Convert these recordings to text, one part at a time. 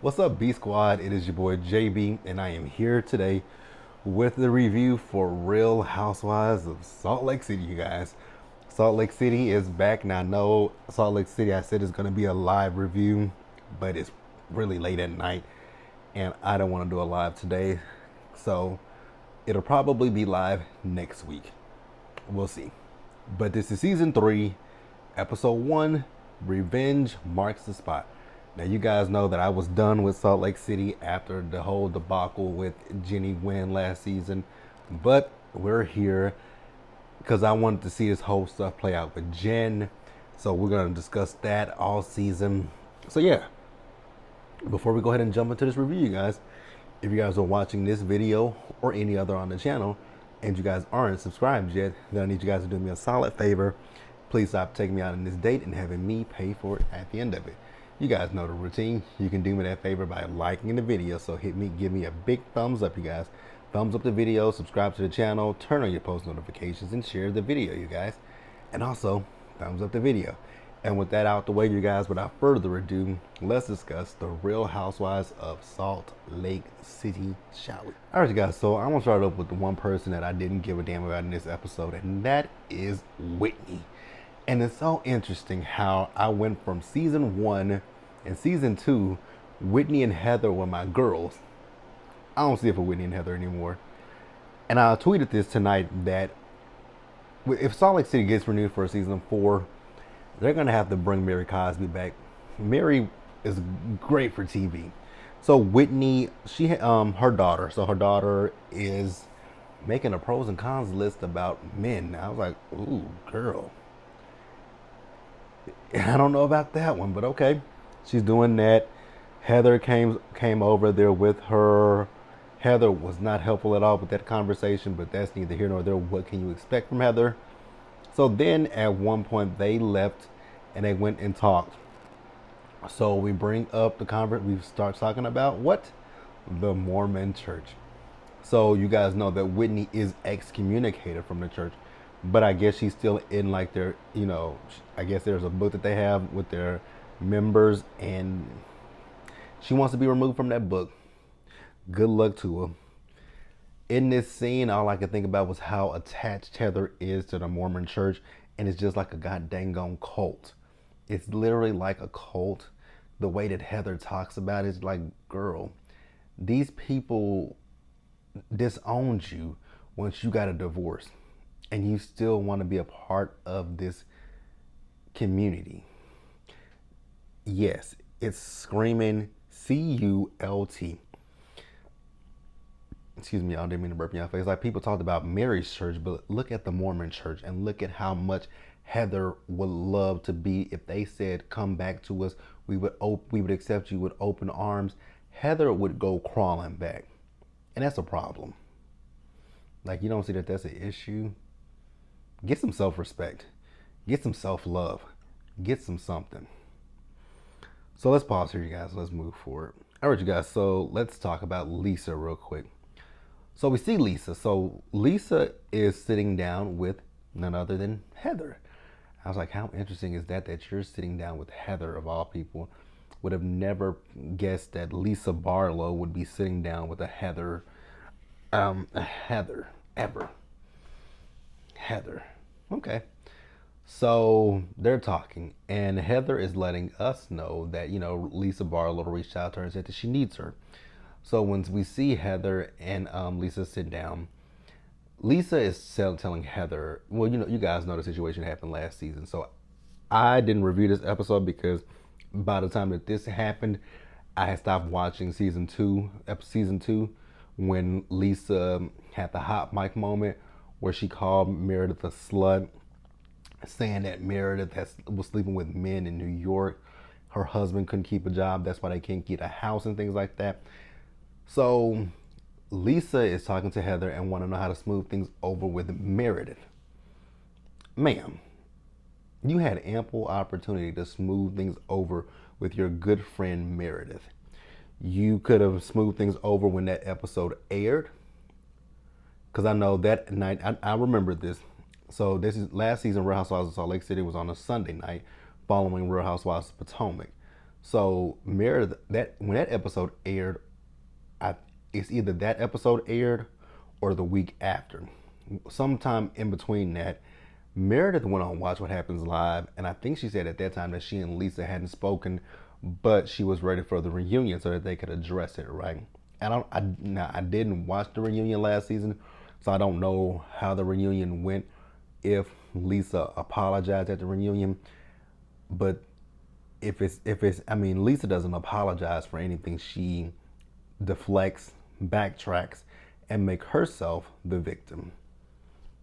What's up, B Squad? It is your boy JB, and I am here today with the review for Real Housewives of Salt Lake City, you guys. Salt Lake City is back, and I know Salt Lake City, I said it's going to be a live review, but it's really late at night, and I don't want to do a live today, so it'll probably be live next week. We'll see. But this is season 3, episode 1, Revenge Marks the Spot. Now, you guys know that I was done with Salt Lake City after the whole debacle with Jenny Nguyen last season. But we're here because I wanted to see this whole stuff play out with Jen. So we're going to discuss that all season. So yeah, before we go ahead and jump into this review, you guys, if you guys are watching this video or any other on the channel and you guys aren't subscribed yet, then I need you guys to do me a solid favor. Please stop taking me out on this date and having me pay for it at the end of it. You guys know the routine. You can do me that favor by liking the video. So give me a big thumbs up, you guys. Thumbs up the video, subscribe to the channel, turn on your post notifications, and share the video, you guys. And also, thumbs up the video. And with that out the way, you guys, without further ado, let's discuss the Real Housewives of Salt Lake City, shall we? All right, you guys, so I'm gonna start up with the one person that I didn't give a damn about in this episode, and that is Whitney. And it's so interesting how I went from season 1 and season 2, Whitney and Heather were my girls. I don't see it for Whitney and Heather anymore. And I tweeted this tonight that if Salt Lake City gets renewed for season 4, they're going to have to bring Mary Cosby back. Mary is great for TV. So Whitney, her daughter is making a pros and cons list about men. I was like, ooh, girl. I don't know about that one, but okay. She's doing that. Heather came over there with her. Heather was not helpful at all with that conversation, but that's neither here nor there. What can you expect from Heather? So then at one point they left and they went and talked. So we bring up we start talking about what? The Mormon Church. So you guys know that Whitney is excommunicated from the church, but I guess she's still in like their, I guess there's a book that they have with their members, and she wants to be removed from that book. Good luck to her. In this scene, all I could think about was how attached Heather is to the Mormon Church, and it's just like a goddamn cult. It's literally like a cult. The way that Heather talks about it is like, girl, these people disowned you once you got a divorce, and you still want to be a part of this community. Yes, it's screaming CULT. Excuse me, I didn't mean to burp in your face. Like, people talked about Mary's church, but look at the Mormon Church and look at how much Heather would love to be. If they said, come back to us, we would accept you with open arms. Heather would go crawling back. And that's a problem. Like, you don't see that that's an issue? Get some self-respect. Get some self-love. Get some something. So let's pause here, you guys. Let's move forward. All right, you guys. So let's talk about Lisa real quick. So we see Lisa. So Lisa is sitting down with none other than Heather. I was like, how interesting is that you're sitting down with Heather, of all people? Would have never guessed that Lisa Barlow would be sitting down with a Heather. Ever. Heather. Okay. So they're talking, and Heather is letting us know that, Lisa Barlow reached out to her and said that she needs her. So when we see Heather and Lisa sit down, Lisa is telling Heather, well, you guys know the situation happened last season. So I didn't review this episode because by the time that this happened, I had stopped watching season 2, when Lisa had the hot mic moment where she called Meredith a slut, saying that Meredith was sleeping with men in New York. Her husband couldn't keep a job. That's why they can't get a house and things like that. So Lisa is talking to Heather and want to know how to smooth things over with Meredith. Ma'am, you had ample opportunity to smooth things over with your good friend Meredith. You could have smoothed things over when that episode aired. Because I know that night, I remember this. So this is last season, Real Housewives of Salt Lake City was on a Sunday night following Real Housewives of Potomac. So Meredith, that when that episode aired, I it's either that episode aired or the week after. Sometime in between that, Meredith went on Watch What Happens Live, and I think she said at that time that she and Lisa hadn't spoken, but she was ready for the reunion so that they could address it, right? And I didn't watch the reunion last season, so I don't know how the reunion went. If Lisa apologized at the reunion, but if it's I mean, Lisa doesn't apologize for anything. She deflects, backtracks, and make herself the victim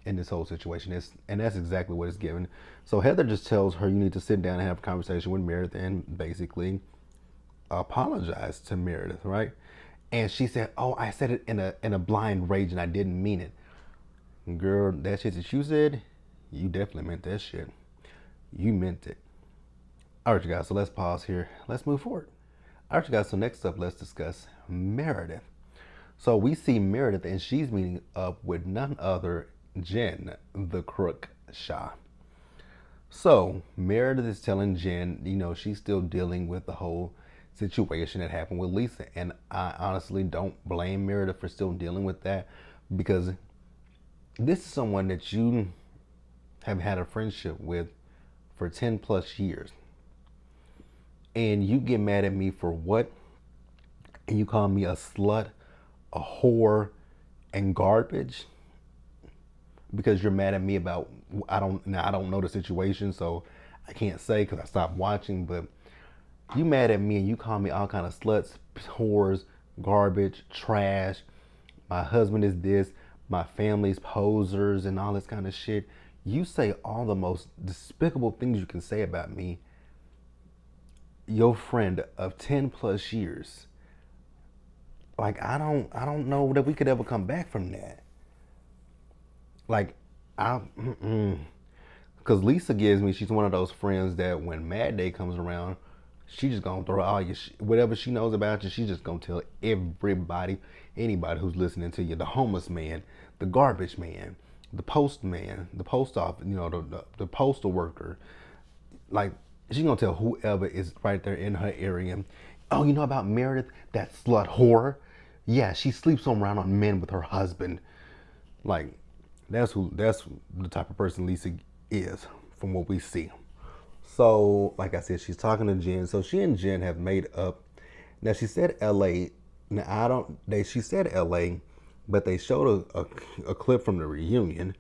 in this whole situation. And that's exactly what it's given. So Heather just tells her you need to sit down and have a conversation with Meredith and basically apologize to Meredith, right? And she said, "Oh, I said it in a blind rage and I didn't mean it." Girl, that shit that you said, you definitely meant that shit. You meant it. All right, you guys, so let's pause here. Let's move forward. All right, you guys, so next up, let's discuss Meredith. So we see Meredith, and she's meeting up with none other Jen, the crook Shah. So Meredith is telling Jen, she's still dealing with the whole situation that happened with Lisa. And I honestly don't blame Meredith for still dealing with that, because this is someone that you have had a friendship with for 10 plus years. And you get mad at me for what? And you call me a slut, a whore, and garbage because you're mad at me about I don't know the situation, so I can't say because I stopped watching. But you mad at me and you call me all kind of sluts, whores, garbage, trash. My husband is this. My family's posers and all this kind of shit. You say all the most despicable things you can say about me. Your friend of 10 plus years. Like I don't know that we could ever come back from that. Like because Lisa gives me, she's one of those friends that when Mad Day comes around, she just gonna throw all your whatever she knows about you. She's just gonna tell everybody, anybody who's listening to you, the homeless man, the garbage man, the postman, the post office, the postal worker. Like she's gonna tell whoever is right there in her area. Oh, you know about Meredith, that slut whore? Yeah, she sleeps around on men with her husband. Like that's the type of person Lisa is from what we see. So, like I said, she's talking to Jen. So she and Jen have made up. Now she said L.A. Now I don't. She said L.A., but they showed a clip from the reunion.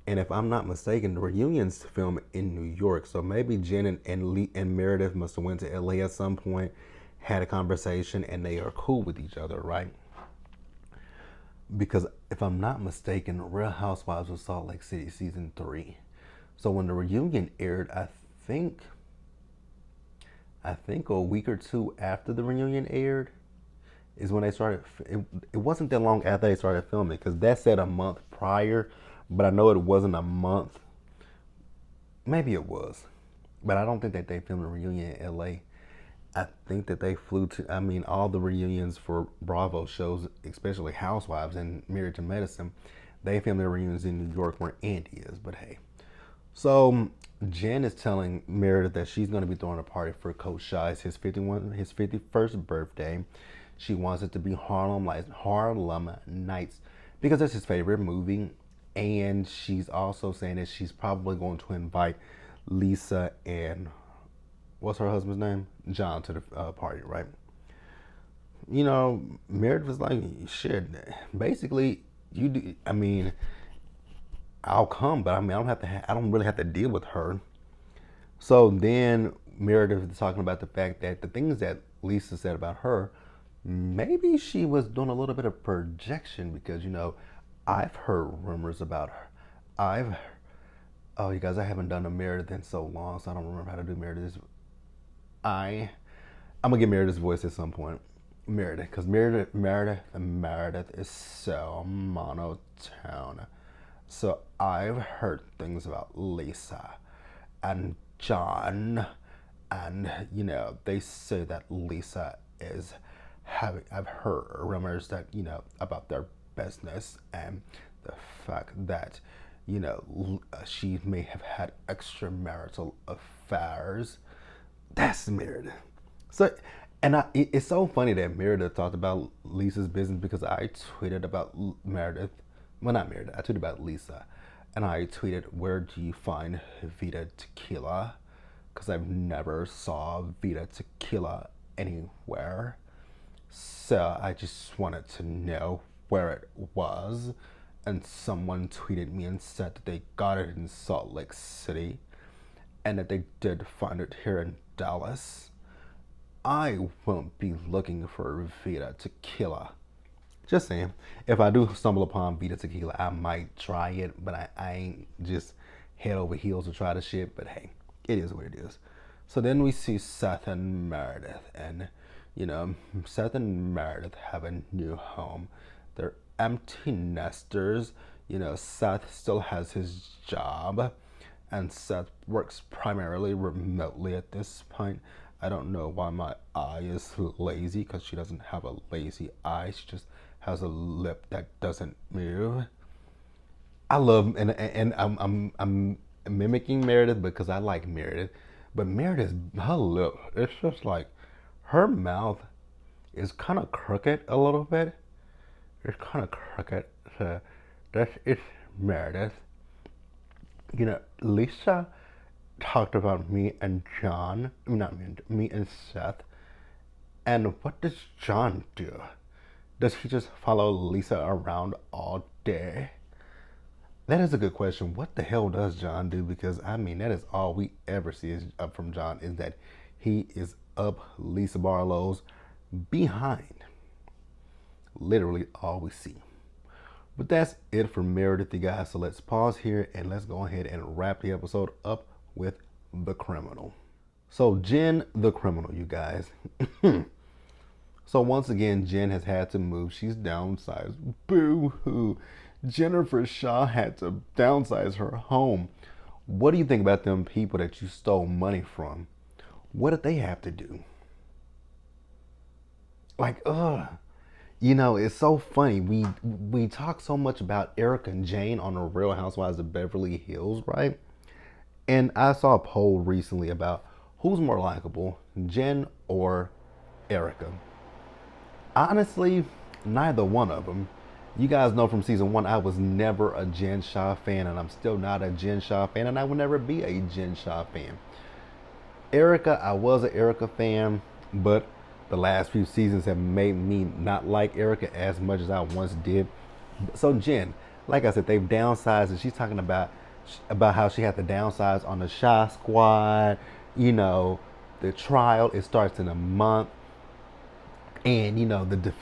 And if I'm not mistaken, the reunion's filmed in New York. So maybe Jen and Meredith must have went to L.A. at some point, had a conversation, and they are cool with each other, right? Because if I'm not mistaken, Real Housewives of Salt Lake City season 3. So when the reunion aired, I think a week or two after the reunion aired is when they started. It wasn't that long after they started filming, because that said a month prior, but I know it wasn't a month. Maybe it was, but I don't think that they filmed a reunion in LA. I think that they flew to, all the reunions for Bravo shows, especially Housewives and Married to Medicine, they filmed their reunions in New York where Andy is, but hey. So Jen is telling Meredith that she's going to be throwing a party for Coach Shy's his 51st birthday. She wants it to be Harlem Nights because that's his favorite movie. And she's also saying that she's probably going to invite Lisa and what's her husband's name? John to the party, right? Meredith was like, shit, basically, you do, I'll come, but I don't really have to deal with her. So then Meredith is talking about the fact that the things that Lisa said about her, maybe she was doing a little bit of projection because, I've heard rumors about her. Oh, you guys, I haven't done a Meredith in so long, so I don't remember how to do Meredith. I'm gonna get Meredith's voice at some point. Meredith, because Meredith is so monotone. So I've heard things about Lisa and John, and they say that Lisa is having. I've heard rumors that about their business and the fact that she may have had extramarital affairs. That's Meredith. So, and it's so funny that Meredith talked about Lisa's business because I tweeted about Meredith. Well, not Meredith. I tweeted about Lisa. And I tweeted, where do you find Vita Tequila? Because I've never saw Vita Tequila anywhere. So I just wanted to know where it was. And someone tweeted me and said that they got it in Salt Lake City and that they did find it here in Dallas. I won't be looking for Vita Tequila. Just saying. If I do stumble upon Vita Tequila, I might try it, but I ain't just head over heels to try the shit. But hey, it is what it is. So then we see Seth and Meredith, and Seth and Meredith have a new home. They're empty nesters. Seth still has his job, and Seth works primarily remotely at this point. I don't know why my eye is lazy, because she doesn't have a lazy eye. She just has a lip that doesn't move. I love, and I'm mimicking Meredith because I like Meredith, but Meredith, her lip, it's just like her mouth is kind of crooked a little bit. It's kind of crooked. So it's Meredith. Lisa talked about me and John, not me and Seth. And what does John do? Does he just follow Lisa around all day? That is a good question. What the hell does John do? Because that is all we ever see is up from John, is that he is up Lisa Barlow's behind. Literally all we see. But that's it for Meredith, you guys. So let's pause here and let's go ahead and wrap the episode up with the criminal. So Jen, the criminal, you guys. So once again, Jen has had to move. She's downsized. Boo-hoo. Jennifer Shaw had to downsize her home. What do you think about them people that you stole money from? What did they have to do? Like, it's so funny. We talk so much about Eric and Jane on the Real Housewives of Beverly Hills, right? And I saw a poll recently about who's more likable, Jen or Erica. Honestly, neither one of them. You guys know from season 1, I was never a Jen Shah fan, and I'm still not a Jen Shah fan, and I will never be a Jen Shah fan. Erica, I was an Erica fan, but the last few seasons have made me not like Erica as much as I once did. So Jen, like I said, they've downsized, and she's talking about how she had to downsize on the Shah Squad. The trial, it starts in a month. And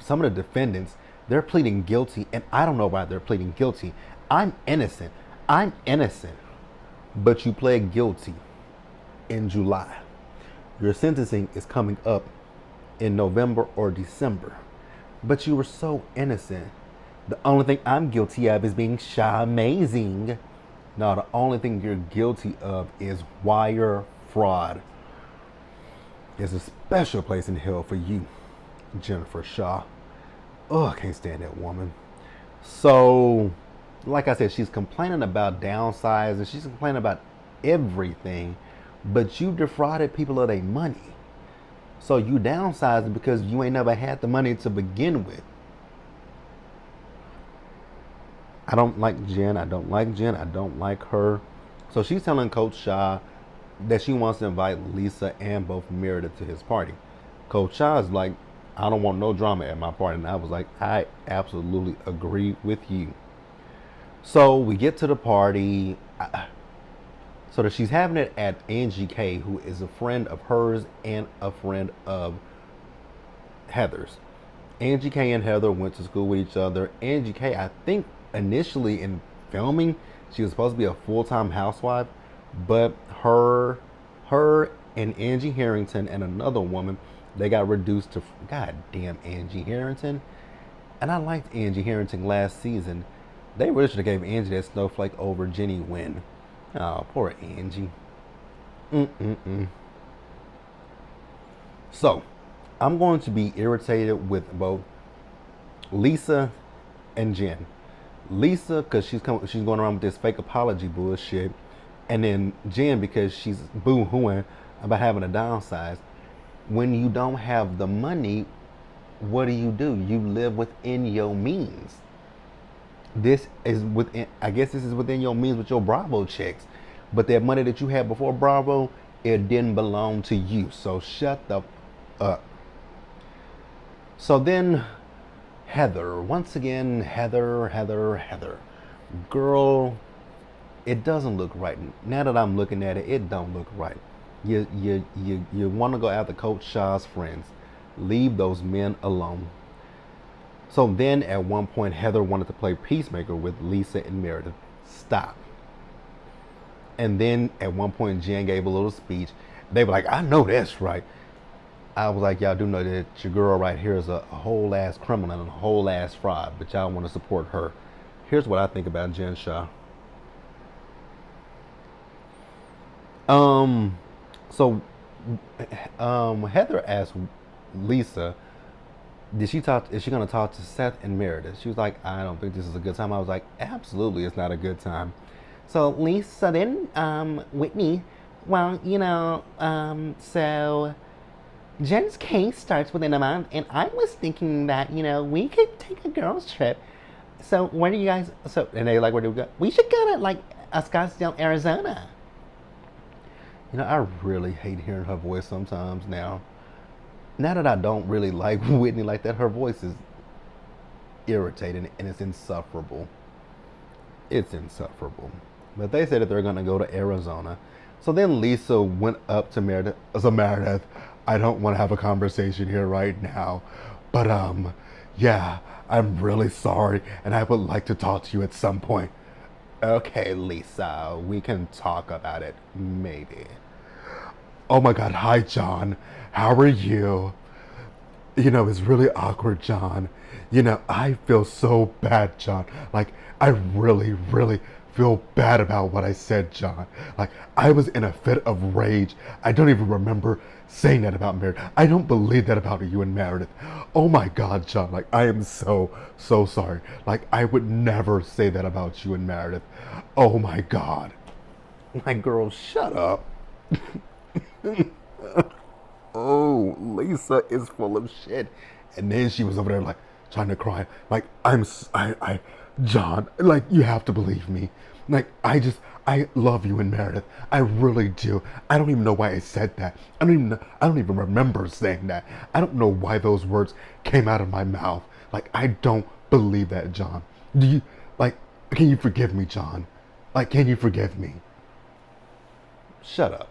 some of the defendants, they're pleading guilty, and I don't know why they're pleading guilty. I'm innocent. But you pled guilty in July. Your sentencing is coming up in November or December. But you were so innocent. The only thing I'm guilty of is being amazing. No, the only thing you're guilty of is wire fraud. There's a special place in hell for you, Jennifer Shaw. Oh, I can't stand that woman. So, like I said, she's complaining about downsizing. She's complaining about everything. But you defrauded people of their money. So you downsized because you ain't never had the money to begin with. I don't like Jen. I don't like her. So she's telling Coach Shaw that she wants to invite Lisa and both Meredith to his party. Coach Shaw is like, I don't want no drama at my party. And I was like, I absolutely agree with you. So we get to the party. So that she's having it at Angie K, who is a friend of hers and a friend of Heather's. Angie K and Heather went to school with each other. Angie K, I think initially in filming, she was supposed to be a full-time housewife, but her and Angie Harrington and another woman, they got reduced to goddamn Angie Harrington. And I liked Angie Harrington last season. They really should have gave Angie that snowflake over Jenny Wynn. Oh, poor Angie. So, I'm going to be irritated with both Lisa and Jen. Lisa, because she's going around with this fake apology bullshit. And then Jen, because she's boo-hooing about having a downsize. when you don't have the money, what do? You live within your means. This is within, I guess this is within your means with your Bravo checks. But that money that you had before Bravo, it didn't belong to you. So shut the up. So then Heather, once again, Heather. Girl, it doesn't look right. Now that I'm looking at it, it don't look right. You want to go after Coach Shaw's friends. Leave those men alone. So then at one point, Heather wanted to play peacemaker with Lisa and Meredith. Stop. And then at one point, Jen gave a little speech. They were like, I know that's right. I was like, y'all do know that your girl right here is a whole ass criminal and a whole ass fraud, but y'all want to support her. Here's what I think about Jen Shaw. So Heather asked Lisa, is she gonna talk to Seth and Meredith? She was like, I don't think this is a good time. I was like, absolutely it's not a good time. So Lisa then Whitney, well, so Jen's case starts within a month, and I was thinking that, we could take a girls trip. So where do you guys, and they like, where do we go? We should go to like Scottsdale, Arizona. I really hate hearing her voice sometimes now. Now that I don't really like Whitney like that, her voice is irritating and it's insufferable. It's insufferable. But they said that they're going to go to Arizona. So then Lisa went up to Meredith. So Meredith, I don't want to have a conversation here right now. But yeah, I'm really sorry and I would like to talk to you at some point. Okay, Lisa, we can talk about it, maybe. Oh my God, hi, John. How are you? It's really awkward, John. I feel so bad, John. Like, I really feel bad about what I said, John. Like, I was in a fit of rage. I don't even remember saying that about Meredith. I don't believe that about you and Meredith. Oh my God, John. Like, I am so sorry. Like, I would never say that about you and Meredith. Oh my God. Like, girl, shut up. Oh, Lisa is full of shit. And then she was over there like trying to cry. Like, John, like, you have to believe me. Like, I love you and Meredith. I really do. I don't even know why I said that. I don't even remember saying that. I don't know why those words came out of my mouth. Like, I don't believe that, John. Can you forgive me, John? Like, can you forgive me? Shut up.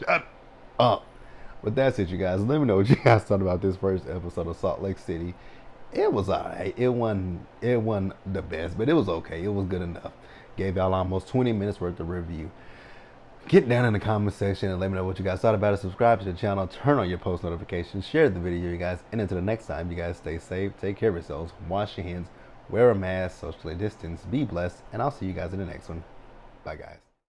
Shut up. But that's it, you guys. Let me know what you guys thought about this first episode of Salt Lake City. It was alright. It wasn't the best, but it was okay. It was good enough. Gave y'all almost 20 minutes worth of review. Get down in the comment section and let me know what you guys thought about it. Subscribe to the channel. Turn on your post notifications. Share the video, you guys. And until the next time, you guys stay safe. Take care of yourselves. Wash your hands. Wear a mask. Socially distance. Be blessed. And I'll see you guys in the next one. Bye, guys.